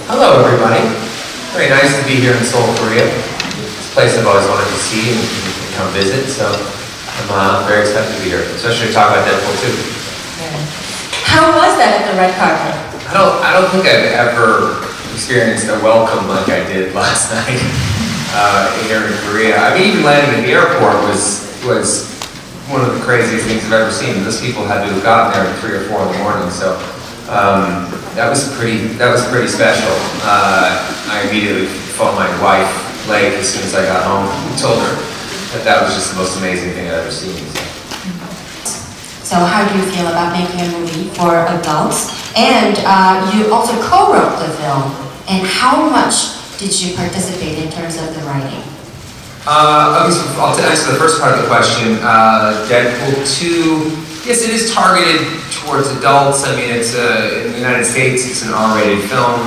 Hello, everybody. Very nice to be here in Seoul, Korea. It's a place I've always wanted to see and come visit, so I'm very excited to be here, especially to talk about Deadpool 2. How was that at the red carpet? I don't think I've ever experienced a welcome like I did last night here in Korea. I mean, even landing at the airport was one of the craziest things I've ever seen. Those people had to have gotten there at 3 or 4 in the morning, so that was pretty special. I immediately phoned my wife late as soon as I got home and told her that was just the most amazing thing I've ever seen. So how do you feel about making a movie for adults? And you also co-wrote the film. And how much did you participate in terms of the writing? Okay, so I'll answer the first part of the question. Deadpool 2, yes, it is targeted towards adults. I mean, it's in the United States, it's an R-rated film.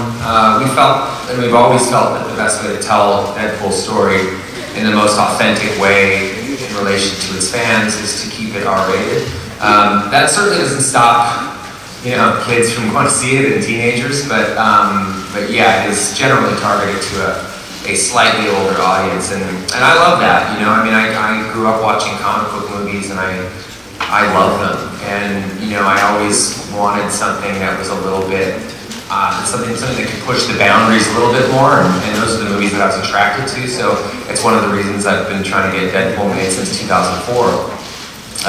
We felt, and we've always felt, that the best way to tell Deadpool's story in the most authentic way in relation to its fans is to keep it R-rated. That certainly doesn't stop, kids from going to see it and teenagers, but yeah, it is generally targeted to a slightly older audience, and I love that. I mean, I grew up watching comic book movies, and I love them, and I always wanted something that was a little bit something that could push the boundaries a little bit more, and those are the movies that I was attracted to. So it's one of the reasons I've been trying to get Deadpool made since 2004.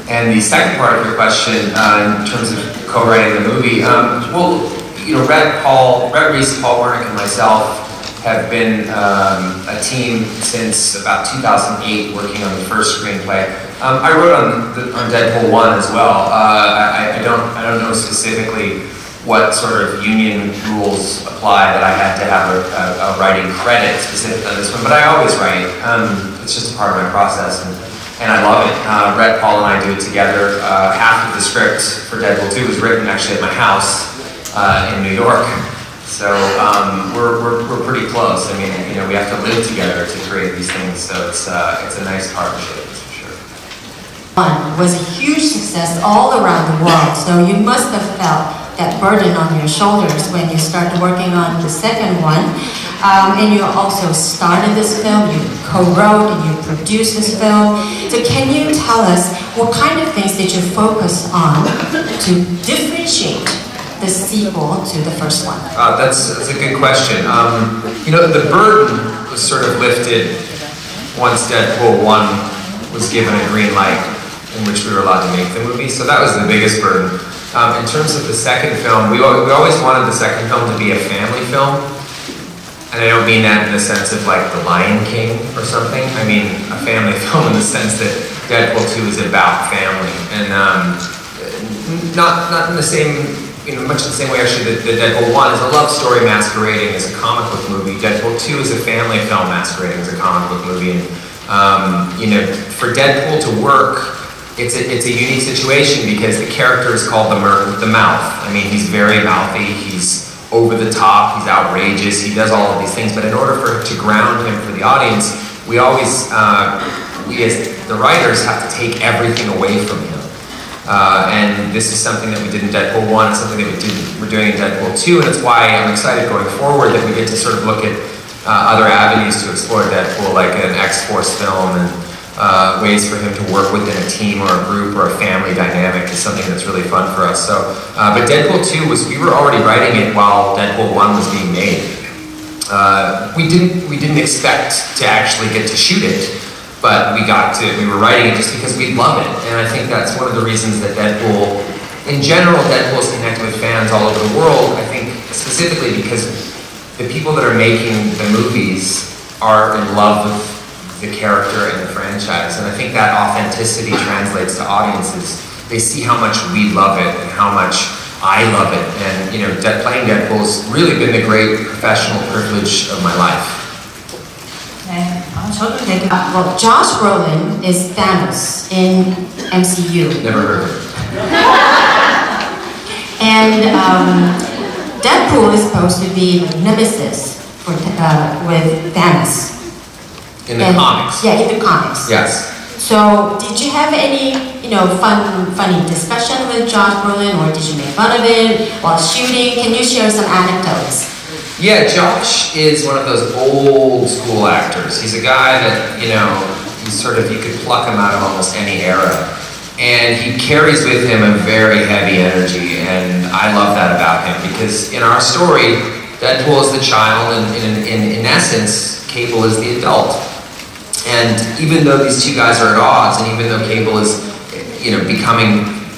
And the second part of your question, in terms of co-writing the movie, Red Reese, Paul Wernick, and myself have been a team since about 2008, working on the first screenplay. I wrote on Deadpool 1 as well. I don't know specifically what sort of union rules apply that I had to have a writing credit specific on this one, but I always write. It's just a part of my process, and I love it. Red, Paul, and I do it together. Half of the script for Deadpool 2 was written actually at my house in New York. So we're pretty close. I mean, we have to live together to create these things. So it's a nice partnership, that's for sure. One was a huge success all around the world. So you must have felt that burden on your shoulders when you started working on the second one. And you also started this film. You co-wrote and you produced this film. So can you tell us what kind of things did you focus on to differentiate the sequel to the first one? That's a good question. The burden was sort of lifted once Deadpool 1 was given a green light in which we were allowed to make the movie. So that was the biggest burden. In terms of the second film, we always wanted the second film to be a family film. And I don't mean that in the sense of like The Lion King or something. I mean a family film in the sense that Deadpool 2 is about family. And not in the same, much in the same way actually that Deadpool 1 is a love story masquerading as a comic book movie. Deadpool 2 is a family film masquerading as a comic book movie. And for Deadpool to work, it's a unique situation because the character is called the Merc with the Mouth. I mean, he's very mouthy, he's over the top, he's outrageous, he does all of these things, but in order to ground him for the audience, we always, we as the writers have to take everything away from him. And this is something that we did in Deadpool 1, it's something that we're doing in Deadpool 2, and it's why I'm excited going forward that we get to sort of look at other avenues to explore Deadpool, like an X-Force film, and ways for him to work within a team or a group or a family dynamic is something that's really fun for us. So, but Deadpool 2 we were already writing it while Deadpool 1 was being made. We didn't expect to actually get to shoot it, but we were writing it just because we love it. And I think that's one of the reasons that Deadpool, in general, Deadpool's connected with fans all over the world. I think specifically because the people that are making the movies are in love with the character and the franchise, and I think that authenticity translates to audiences. They see how much we love it and how much I love it, and playing Deadpool's really been the great professional privilege of my life. Well, Josh Brolin is Thanos in MCU. Never heard of it. And Deadpool is supposed to be the nemesis with Thanos. In the comics? Yeah, in the comics. Yes. So, did you have any, funny discussion with Josh Brolin, or did you make fun of it while shooting? Can you share some anecdotes? Yeah, Josh is one of those old school actors. He's a guy that, you could pluck him out of almost any era. And he carries with him a very heavy energy, and I love that about him, because in our story, Deadpool is the child, and in essence, Cable is the adult. And even though these two guys are at odds, and even though Cable is,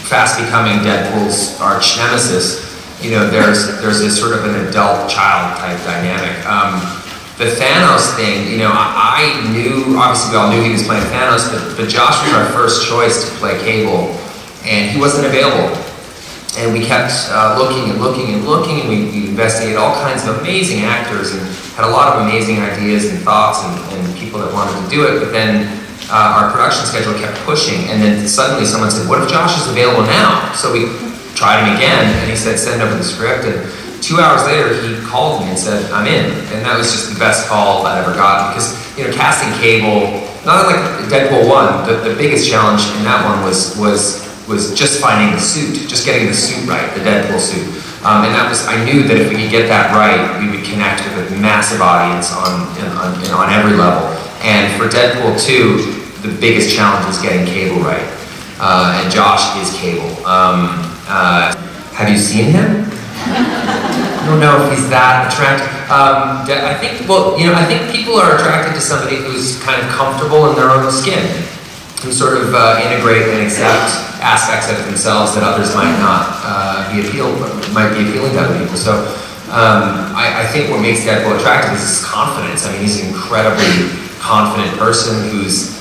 fast becoming Deadpool's arch nemesis, there's this sort of an adult-child type dynamic. The Thanos thing, I knew, obviously we all knew he was playing Thanos, but Josh was our first choice to play Cable, and he wasn't available. And we kept looking and we investigated all kinds of amazing actors and had a lot of amazing ideas and thoughts and people that wanted to do it, but then our production schedule kept pushing, and then suddenly someone said, what if Josh is available now? So we tried him again, and he said, send over the script, and 2 hours later, he called me and said, I'm in. And that was just the best call I'd ever gotten, because, casting Cable, not like Deadpool 1, the biggest challenge in that one was just finding the suit, just getting the suit right, the Deadpool suit. And I knew that if we could get that right, we would connect with a massive audience on every level. And for Deadpool 2, the biggest challenge was getting Cable right. And Josh is Cable. Have you seen him? I don't know if he's that attractive. I think people are attracted to somebody who's kind of comfortable in their own skin, who sort of integrate and accept aspects of themselves that others might not be appealing to other people. So I think what makes Deadpool attractive is his confidence. I mean, he's an incredibly confident person who's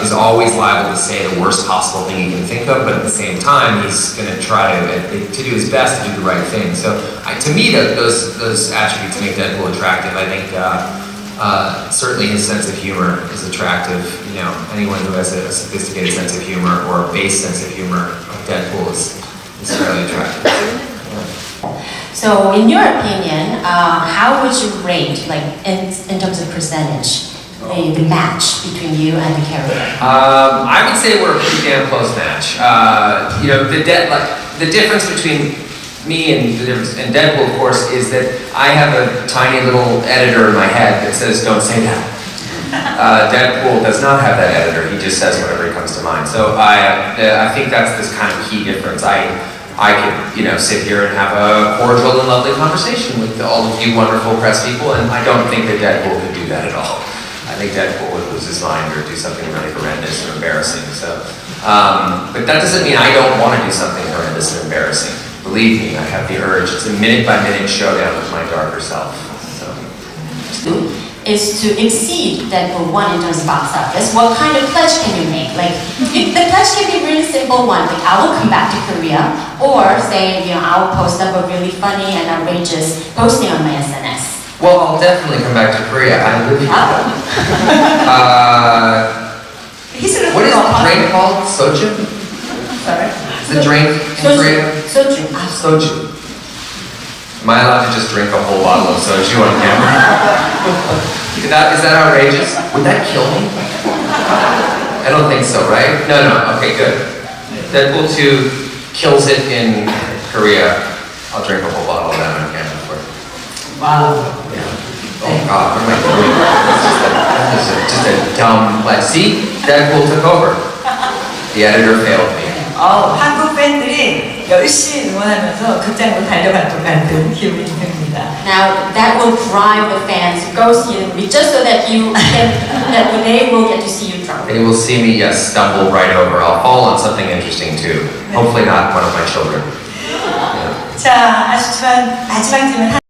is always liable to say the worst possible thing he can think of, but at the same time, he's going to try to do his best to do the right thing. So, to me, those attributes make Deadpool attractive. I think certainly his sense of humor is attractive. Anyone who has a sophisticated sense of humor or a base sense of humor, like Deadpool is fairly attractive. Yeah. So, in your opinion, how would you rate, in terms of percentage, the match between you and the character? I would say we're a pretty damn close match. The difference between me and Deadpool, of course, is that I have a tiny little editor in my head that says, don't say that. Deadpool does not have that editor. He just says whatever comes to mind. So I think that's this kind of key difference. I could, sit here and have a cordial and lovely conversation with all of you wonderful press people, and I don't think that Deadpool could do that at all. I think Deadpool would lose his mind or do something really horrendous or embarrassing. So, but that doesn't mean I don't want to do something horrendous and embarrassing. Believe me, I have the urge. It's a minute-by-minute showdown with my darker self. So. Is to exceed Deadpool 1 in terms of box office. What kind of pledge can you make? The pledge can be a really simple one, like I will come back to Korea, or say, I will post up a really funny and outrageous posting on my SNS. Well, I'll definitely come back to Korea. I live here. What is the drink called? Soju? Sorry? Is the drink in Korea? Soju. Soju. Am I allowed to just drink a whole bottle of soju on camera? Is that outrageous? Would that kill me? I don't think so, right? No. Okay, good. Deadpool 2 kills it in Korea. I'll drink a whole bottle of that on camera for it. Wow. Yeah. Oh God, what am I doing? This is just a dumb pledge. See? Deadpool took over. The editor failed me. 한국 팬들이 열심히 응원하면서 극장으로 달려갈 것 같은 기분이 듭니다. Now that will drive the fans to go see the movie just so that they will get to see you drunk. They will see me, yes, stumble right over. I'll fall on something interesting too. Hopefully not one of my children. 자, 아쉽지만 마지막 질문